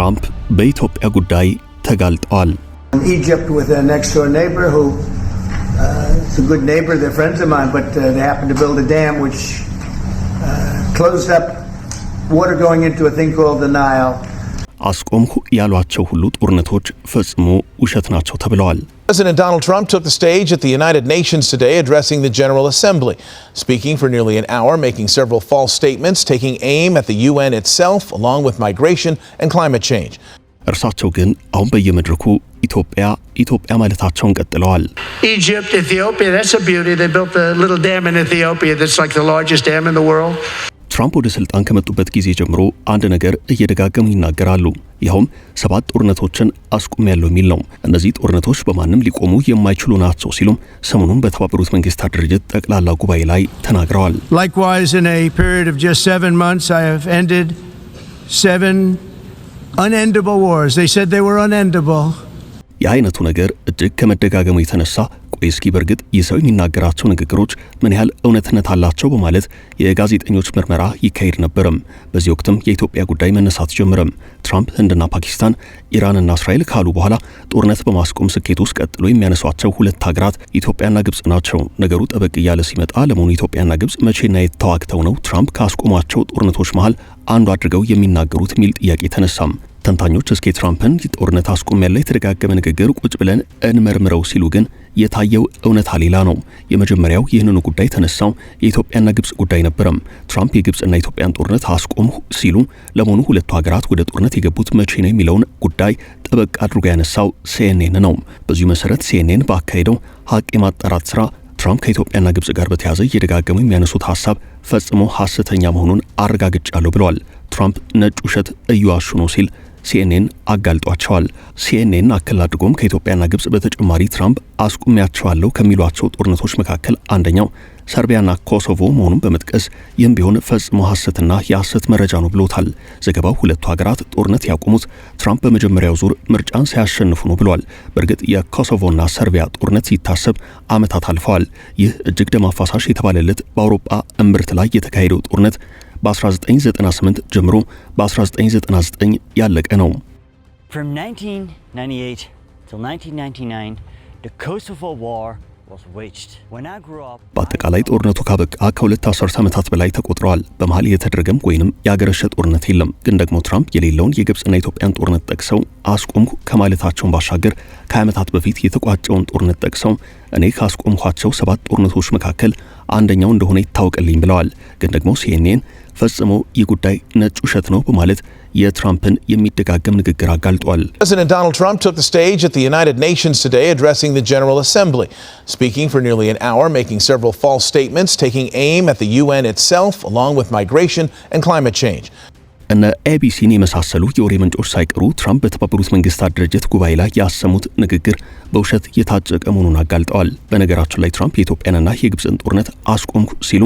ትራምፕ በኢትዮጵያ ጉዳይ ተጋልጠዋል። Egypt with a next door neighbor who is a good neighbor, they're friends of mine, but they happened to build a dam which closed up water going into a thing called the Nile. አስቆምኩ ያሏቸው ሁሉ ጦርነቶች ፈጽሞ ውሸት ናቸው ተብለዋል። President Donald Trump took the stage at the United Nations today addressing the General Assembly, speaking for nearly an hour, making several false statements, taking aim at the UN itself along with migration and climate change. እርሳቸው ግን አሁን በየመድረኩ ኢትዮጵያ ማለታቸውን ቀጥለዋል። Egypt, Ethiopia, that's a beauty. They built a little dam in Ethiopia that's like the largest dam in the world. ትራምፕ ወደ ስልጣን ከመጡበት ጊዜ ጀምሮ አንድ ነገር እየደጋገሙ ይናገራሉ። ይኸውም 7 ጦርነቶችን አስቆሚያለሁ የሚል ነው። እነዚህ ጦርነቶች በማንም ሊቆሙ የማይችሉ ናቸው ሲሉም ሰሞኑን በተባበሩት መንግስታት ድርጅት ጠቅላላ ጉባኤ ላይ ተናግረዋል። Likewise, in a period of just 7 months, I have ended 7 unendable wars. They said they were unendable. የአይነቱ ነገር እጅግ ከመደጋገሙ የተነሳ ቆይስኪ በርግጥ ይሰው የሚናገራቸው ንግግሮች ምን ያህል እውነትነት አላቸው በማለት የጋዜጠኞች ምርመራ ይካሄድ ነበርም። በዚህ ወቅትም የኢትዮጵያ ጉዳይ መነሳት ጀመረም። ትራምፕ ህንድና ፓኪስታን፣ ኢራንና እስራኤል ካሉ በኋላ ጦርነት በማስቆም ስኬት ውስጥ ቀጥሎ የሚያነሷቸው ሁለት ሀገራት ኢትዮጵያና ግብጽ ናቸው። ነገሩ ጠበቅ እያለ ሲመጣ ለመሆኑ ኢትዮጵያና ግብጽ መቼና የት ተዋግተው ነው ትራምፕ ካስቆሟቸው ጦርነቶች መሃል አንዱ አድርገው የሚናገሩት ሚል ጥያቄ ተነሳም። ተንታኞች እስኪ ትራምፕን ጦርነት አስቆም ያለ የተደጋገመ ንግግር ቁጭ ብለን እንመርምረው ሲሉ ግን የታየው እውነታ ሌላ ነው። የመጀመሪያው ይህንኑ ጉዳይ ተነሳው የኢትዮጵያና ግብጽ ጉዳይ ነበረም። ትራምፕ የግብጽና ኢትዮጵያን ጦርነት አስቆም ሲሉ ለመሆኑ ሁለቱ ሀገራት ወደ ጦርነት የገቡት መቼ ነው የሚለውን ጉዳይ ጠበቅ አድርጎ ያነሳው CNN ነው። በዚሁ መሰረት CNN ባካሄደው ሀቅ የማጣራት ስራ ትራምፕ ከኢትዮጵያና ግብጽ ጋር በተያያዘ እየደጋገሙ የሚያነሱት ሐሳብ ፈጽሞ ሐሰተኛ መሆኑን አረጋግጫለሁ ብለዋል። ትራምፕ ነጭ ውሸት እየዋሹ ነው ሲል CNN አጋልጧቸዋል። CNN አክል አድርጎም ከኢትዮጵያና ግብጽ በተጨማሪ ትራምፕ አስቆሚያቸዋለሁ ከሚሏቸው ጦርነቶች መካከል አንደኛው ሰርቢያና ኮሶቮ መሆኑን በመጥቀስ ይህም ቢሆን ፈጽሞ ሐሰትና የሐሰት መረጃ ነው ብሎታል። ዘገባው ሁለቱ ሀገራት ጦርነት ያቆሙት ትራምፕ በመጀመሪያው ዙር ምርጫን ሲያሸንፉ ነው ብሏል። በእርግጥ የኮሶቮና ሰርቢያ ጦርነት ሲታሰብ ዓመታት አልፈዋል። ይህ እጅግ ደም አፋሳሽ የተባለለት በአውሮፓ እምብርት ላይ የተካሄደው ጦርነት በ1998 ጀምሮ በ1999 ያለቀ ነው። From 1998 till 1999 the Kosovo war was waged. When I grew up በአጠቃላይ ጦርነቱ ካበቃ ከሁለት አስርት ዓመታት በላይ ተቆጥረዋል። በመሃል የተደረገም ወይንም ያገረሸ ጦርነት የለም። ግን ደግሞ ትራምፕ የሌለውን የግብጽና ኢትዮጵያን ጦርነት ጠቅሰው አስቆምኩ ከማለታቸውን ባሻገር ከዓመታት በፊት የተቋጨውን ጦርነት ጠቅሰው እኔ ካስቆምኳቸው 7 ጦርነቶች መካከል አንደኛው እንደሆነ ይታወቅልኝ ብለዋል። ግን ደግሞ CNN ፈጽሞ ይህ ጉዳይ ነጭ ውሸት ነው በማለት የትራምፕን የሚደጋገም ንግግር አጋልጧል። President Donald Trump took the stage at the United Nations today addressing the General Assembly, speaking for nearly an hour, making several false statements, taking aim at the UN itself along with migration and climate change. እነ ABCን የመሳሰሉ የወሬ ምንጮች ሳይቀሩ ትራምፕ በተባበሩት መንግስታት ድርጅት ጉባኤ ላይ ያሰሙት ንግግር በውሸት የታጨቀ መሆኑን አጋልጠዋል። በነገራችን ላይ ትራምፕ የኢትዮጵያንና የግብጽን ጦርነት አስቆምኩ ሲሉ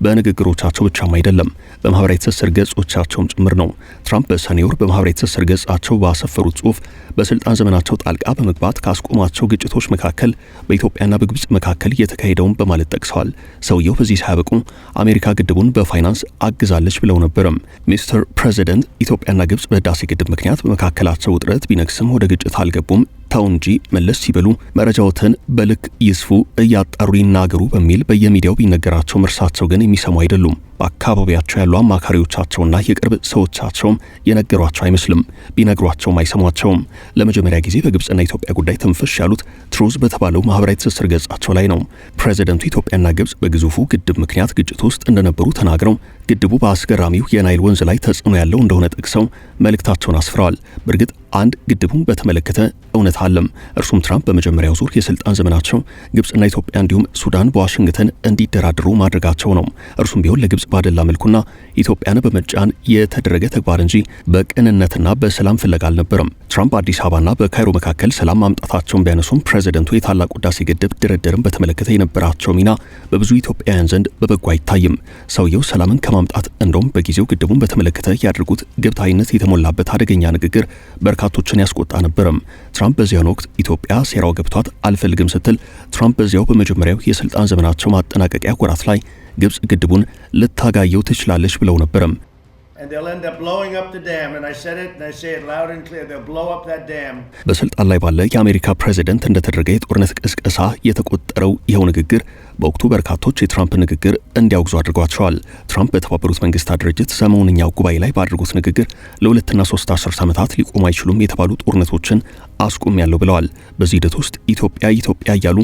በንግግሮቻቸው ብቻም አይደለም በማህበራዊ ትስስር ገጾቻቸውም ጭምር ነው። ትራምፕ በሰኔ ወር በማህበራዊ ትስስር ገጻቸው ባሰፈሩት ጽሑፍ በስልጣን ዘመናቸው ጣልቃ በመግባት ካስቆሟቸው ግጭቶች መካከል በኢትዮጵያና በግብጽ መካከል የተካሄደውን በማለት ጠቅሰዋል። ሰውየው በዚህ ሳያበቁ አሜሪካ ግድቡን በፋይናንስ አግዛለች ብለው ነበርም። ሚስተር ፕሬዚደንት ኢትዮጵያና ግብጽ በህዳሴ ግድብ ምክንያት በመካከላቸው ውጥረት ቢነክስም ወደ ግጭት አልገቡም ተው እንጂ መለስ ሲበሉ መረጃዎትን በልክ ይስፉ እያጣሩ ይናገሩ በሚል በየሚዲያው ቢነገራቸው እርሳቸው ግን የሚሰሙ አይደሉም። በአካባቢያቸው ያሉ አማካሪዎቻቸውና የቅርብ ሰዎቻቸውም የነገሯቸው አይመስልም። ቢነግሯቸውም አይሰሟቸውም። ለመጀመሪያ ጊዜ በግብጽና ኢትዮጵያ ጉዳይ ትንፍሽ ያሉት ትሩዝ በተባለው ማህበራዊ ትስስር ገጻቸው ላይ ነው። ፕሬዚደንቱ ኢትዮጵያና ግብጽ በግዙፉ ግድብ ምክንያት ግጭት ውስጥ እንደነበሩ ተናግረው ግድቡ በአስገራሚው የናይል ወንዝ ላይ ተጽዕኖ ያለው እንደሆነ ጠቅሰው መልእክታቸውን አስፍረዋል። በእርግጥ አንድ ግድቡን በተመለከተ እውነት አለም። እርሱም ትራምፕ በመጀመሪያው ዙር የስልጣን ዘመናቸው ግብጽና ኢትዮጵያ እንዲሁም ሱዳን በዋሽንግተን እንዲደራደሩ ማድረጋቸው ነው። እርሱም ቢሆን ለግብጽ ባደላ መልኩና ኢትዮጵያን በመጫን የተደረገ ተግባር እንጂ በቅንነትና በሰላም ፍለጋ አልነበረም። ትራምፕ አዲስ አበባና በካይሮ መካከል ሰላም ማምጣታቸውን ቢያነሱም ፕሬዚደንቱ የታላቁ ህዳሴ ግድብ ድርድርን በተመለከተ የነበራቸው ሚና በብዙ ኢትዮጵያውያን ዘንድ በበጎ አይታይም። ሰውየው ሰላምን ከማምጣት እንደውም በጊዜው ግድቡን በተመለከተ ያደርጉት ግብታዊነት የተሞላበት አደገኛ ንግግር በርካቶችን ያስቆጣ ነበርም። ትራምፕ በዚያን ወቅት ኢትዮጵያ ሴራው ገብቷት አልፈልግም ስትል ትራምፕ በዚያው በመጀመሪያው የስልጣን ዘመናቸው ማጠናቀቂያ ወራት ላይ ግብጽ ግድቡን ልታጋየው ትችላለች ብለው ነበርም። and they'll end up blowing up the dam. And I said it, and I say it loud and clear. They'll blow up that dam. በስልጣን ላይ ባለ የአሜሪካ ፕሬዚደንት እንደተደረገ የጦርነት ቅስቀሳ የተቆጠረው ይኸው ንግግር በወቅቱ በርካቶች የትራምፕ ንግግር እንዲያወግዙ አድርጓቸዋል። ትራምፕ በተባበሩት መንግስታት ድርጅት ሰሞንኛው ጉባኤ ላይ ባደረጉት ንግግር ለሁለትና ሶስት አስርት ዓመታት ሊቆሙ አይችሉም የተባሉ ጦርነቶችን አስቆሚያለሁ ብለዋል። በዚህ ሂደት ውስጥ ኢትዮጵያ እያሉ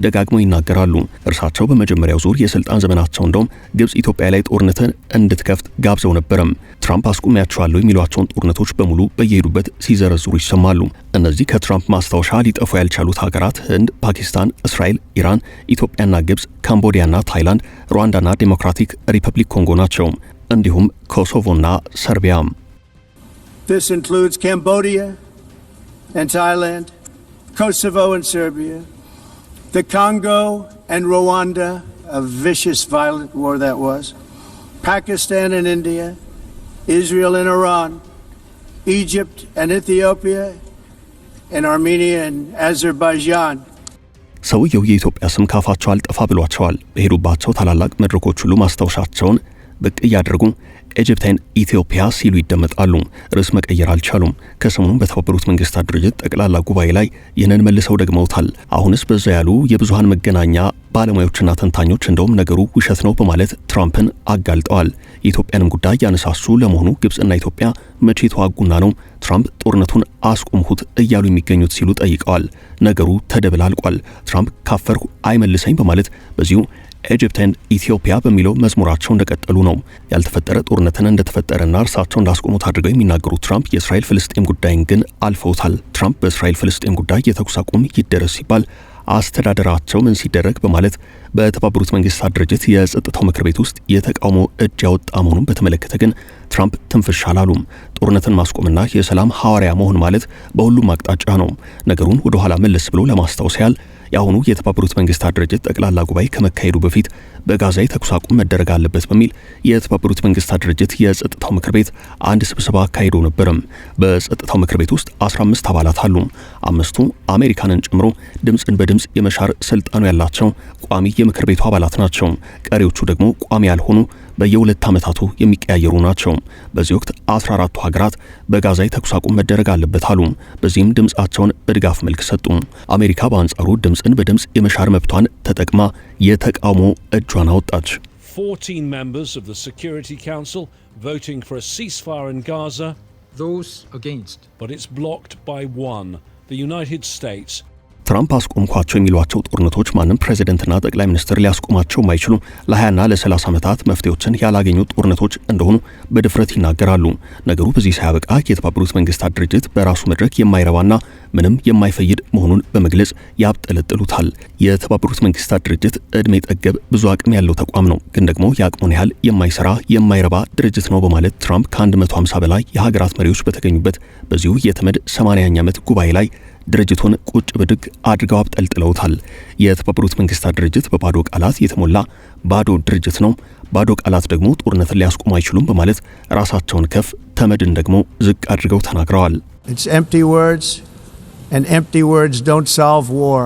ደጋግመው ይናገራሉ። እርሳቸው በመጀመሪያው ዙር የስልጣን ዘመናቸው እንደውም ግብጽ ኢትዮጵያ ላይ ጦርነትን እንድትከፍት ጋብዘው ነበርም። ትራምፕ አስቆሚያቸዋለሁ የሚሏቸውን ጦርነቶች በሙሉ በየሄዱበት ሲዘረዝሩ ይሰማሉ። እነዚህ ከትራምፕ ማስታወሻ ሊጠፉ ያልቻሉት ሀገራት ህንድ፣ ፓኪስታን፣ እስራኤል፣ ኢራን፣ ኢትዮጵያና ግብጽ፣ ካምቦዲያና ታይላንድ፣ ሩዋንዳና ዴሞክራቲክ ሪፐብሊክ ኮንጎ ናቸው። እንዲሁም ኮሶቮና ሰርቢያ። This includes Cambodia and Thailand, Kosovo and Serbia, the Congo and Rwanda, a vicious, violent war that was, Pakistan and India, Israel and Iran, Egypt and Ethiopia, and Armenia and Azerbaijan. ሰውየው የኢትዮጵያ ስም ካፋቸው አልጠፋ ብሏቸዋል። በሄዱባቸው ታላላቅ መድረኮች ሁሉ ማስታወሻቸውን ብቅ እያደረጉ ኢጅፕትን ኢትዮጵያ ሲሉ ይደመጣሉ። ርዕስ መቀየር አልቻሉም። ከሰሞኑም በተባበሩት መንግስታት ድርጅት ጠቅላላ ጉባኤ ላይ ይህንን መልሰው ደግመውታል። አሁንስ በዛ ያሉ የብዙሃን መገናኛ ባለሙያዎችና ተንታኞች እንደውም ነገሩ ውሸት ነው በማለት ትራምፕን አጋልጠዋል። የኢትዮጵያንም ጉዳይ ያነሳሱ ለመሆኑ ግብጽና ኢትዮጵያ መቼ ተዋጉና ነው ትራምፕ ጦርነቱን አስቆምሁት እያሉ የሚገኙት ሲሉ ጠይቀዋል። ነገሩ ተደብላልቋል። ትራምፕ ካፈርኩ አይመልሰኝ በማለት በዚሁ ኢጅፕትን ኢትዮጵያ በሚለው መዝሙራቸው እንደቀጠሉ ነው። ያልተፈጠረ ጦርነትን እንደተፈጠረና እርሳቸው እንዳስቆሙት አድርገው የሚናገሩት ትራምፕ የእስራኤል ፍልስጤም ጉዳይን ግን አልፈውታል። ትራምፕ በእስራኤል ፍልስጤም ጉዳይ የተኩስ አቁም ይደረስ ሲባል አስተዳደራቸው ምን ሲደረግ በማለት በተባበሩት መንግስታት ድርጅት የጸጥታው ምክር ቤት ውስጥ የተቃውሞ እጅ ያወጣ መሆኑን በተመለከተ ግን ትራምፕ ትንፍሽ አላሉም። ጦርነትን ማስቆምና የሰላም ሐዋርያ መሆን ማለት በሁሉም አቅጣጫ ነው። ነገሩን ወደ ኋላ መለስ ብሎ ለማስታወስ ያህል የአሁኑ የተባበሩት መንግስታት ድርጅት ጠቅላላ ጉባኤ ከመካሄዱ በፊት በጋዛ የተኩስ አቁም መደረግ አለበት በሚል የተባበሩት መንግስታት ድርጅት የጸጥታው ምክር ቤት አንድ ስብሰባ አካሂዶ ነበርም። በጸጥታው ምክር ቤት ውስጥ 15 አባላት አሉ። 5ቱ አሜሪካንን ጨምሮ ድምጽን በድምጽ የመሻር ስልጣኑ ያላቸው ቋሚ የምክር ቤቱ አባላት ናቸው። ቀሪዎቹ ደግሞ ቋሚ ያልሆኑ በየሁለት ዓመታቱ የሚቀያየሩ ናቸው። በዚህ ወቅት 14ቱ ሀገራት በጋዛ የተኩስ አቁም መደረግ አለበት አሉ። በዚህም ድምጻቸውን በድጋፍ መልክ ሰጡ። አሜሪካ በአንጻሩ ድምጽን በድምጽ የመሻር መብቷን ተጠቅማ የተቃውሞ እጇን አወጣች። 14 members of the Security Council voting for a ceasefire in Gaza. Those against. But it's blocked by one, the United States. ትራምፕ አስቆምኳቸው የሚሏቸው ጦርነቶች ማንም ፕሬዚደንትና ጠቅላይ ሚኒስትር ሊያስቆማቸው የማይችሉ ለ20ና ለ30 ዓመታት መፍትሄዎችን ያላገኙ ጦርነቶች እንደሆኑ በድፍረት ይናገራሉ። ነገሩ በዚህ ሳያበቃ የተባበሩት መንግስታት ድርጅት በራሱ መድረክ የማይረባና ምንም የማይፈይድ መሆኑን በመግለጽ ያብጠለጥሉታል። የተባበሩት መንግስታት ድርጅት እድሜ ጠገብ ብዙ አቅም ያለው ተቋም ነው፣ ግን ደግሞ የአቅሙን ያህል የማይሰራ የማይረባ ድርጅት ነው በማለት ትራምፕ ከ150 በላይ የሀገራት መሪዎች በተገኙበት በዚሁ የተመድ 80ኛ ዓመት ጉባኤ ላይ ድርጅቱን ቁጭ ብድግ አድርገው አብጠልጥለውታል። የተባበሩት መንግስታት ድርጅት በባዶ ቃላት የተሞላ ባዶ ድርጅት ነው፣ ባዶ ቃላት ደግሞ ጦርነትን ሊያስቆሙ አይችሉም በማለት ራሳቸውን ከፍ ተመድን ደግሞ ዝቅ አድርገው ተናግረዋል። It's empty words, and empty words don't solve war.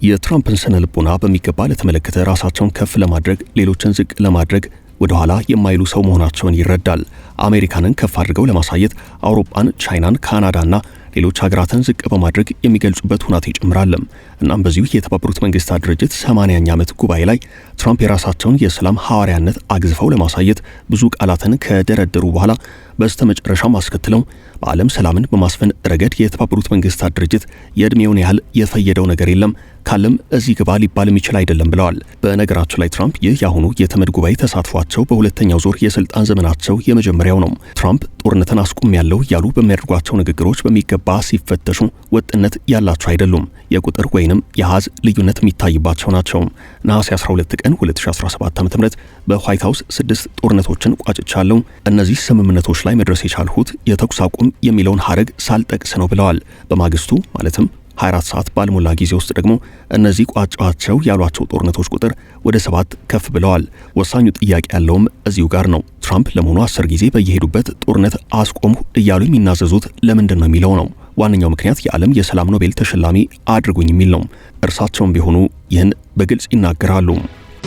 የትራምፕን ስነ ልቦና በሚገባ ለተመለከተ ራሳቸውን ከፍ ለማድረግ ሌሎችን ዝቅ ለማድረግ ወደ ኋላ የማይሉ ሰው መሆናቸውን ይረዳል። አሜሪካንን ከፍ አድርገው ለማሳየት አውሮፓን፣ ቻይናን፣ ካናዳና ሌሎች ሀገራትን ዝቅ በማድረግ የሚገልጹበት ሁናቴ ይጨምራልም። እናም በዚሁ የተባበሩት መንግስታት ድርጅት 80ኛ ዓመት ጉባኤ ላይ ትራምፕ የራሳቸውን የሰላም ሐዋርያነት አግዝፈው ለማሳየት ብዙ ቃላትን ከደረደሩ በኋላ በስተመጨረሻም አስከትለው በዓለም ሰላምን በማስፈን ረገድ የተባበሩት መንግስታት ድርጅት የእድሜውን ያህል የፈየደው ነገር የለም፣ ካለም እዚህ ግባ ሊባል የሚችል አይደለም ብለዋል። በነገራቸው ላይ ትራምፕ ይህ የአሁኑ የተመድ ጉባኤ ተሳትፏቸው በሁለተኛው ዙር የስልጣን ዘመናቸው የመጀመሪያው ነው። ትራምፕ ጦርነትን አስቆሚያለሁ ያሉ በሚያደርጓቸው ንግግሮች በሚገባ ሲፈተሹ ወጥነት ያላቸው አይደሉም። የቁጥር ወይንም የአሃዝ ልዩነት የሚታይባቸው ናቸው። ነሐሴ 12 ቀን 2017 ዓ.ም በዋይት ሃውስ 6 ጦርነቶችን ቋጭቻለሁ፣ እነዚህ ስምምነቶች ላይ መድረስ የቻልሁት የተኩስ አቁም የሚለውን ሐረግ ሳልጠቅስ ነው ብለዋል። በማግስቱ ማለትም 24 ሰዓት ባልሞላ ጊዜ ውስጥ ደግሞ እነዚህ ቋጫቸው ያሏቸው ጦርነቶች ቁጥር ወደ 7 ከፍ ብለዋል። ወሳኙ ጥያቄ ያለውም እዚሁ ጋር ነው። ትራምፕ ለመሆኑ 10 ጊዜ በየሄዱበት ጦርነት አስቆምሁ እያሉ የሚናዘዙት ለምንድን ነው የሚለው ነው። ዋነኛው ምክንያት የዓለም የሰላም ኖቤል ተሸላሚ አድርጉኝ የሚል ነው። እርሳቸውም ቢሆኑ ይህን በግልጽ ይናገራሉ።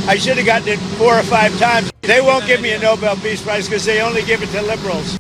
I should have gotten it 4 or 5 times. They won't give me a Nobel Peace Prize because they only give it to liberals.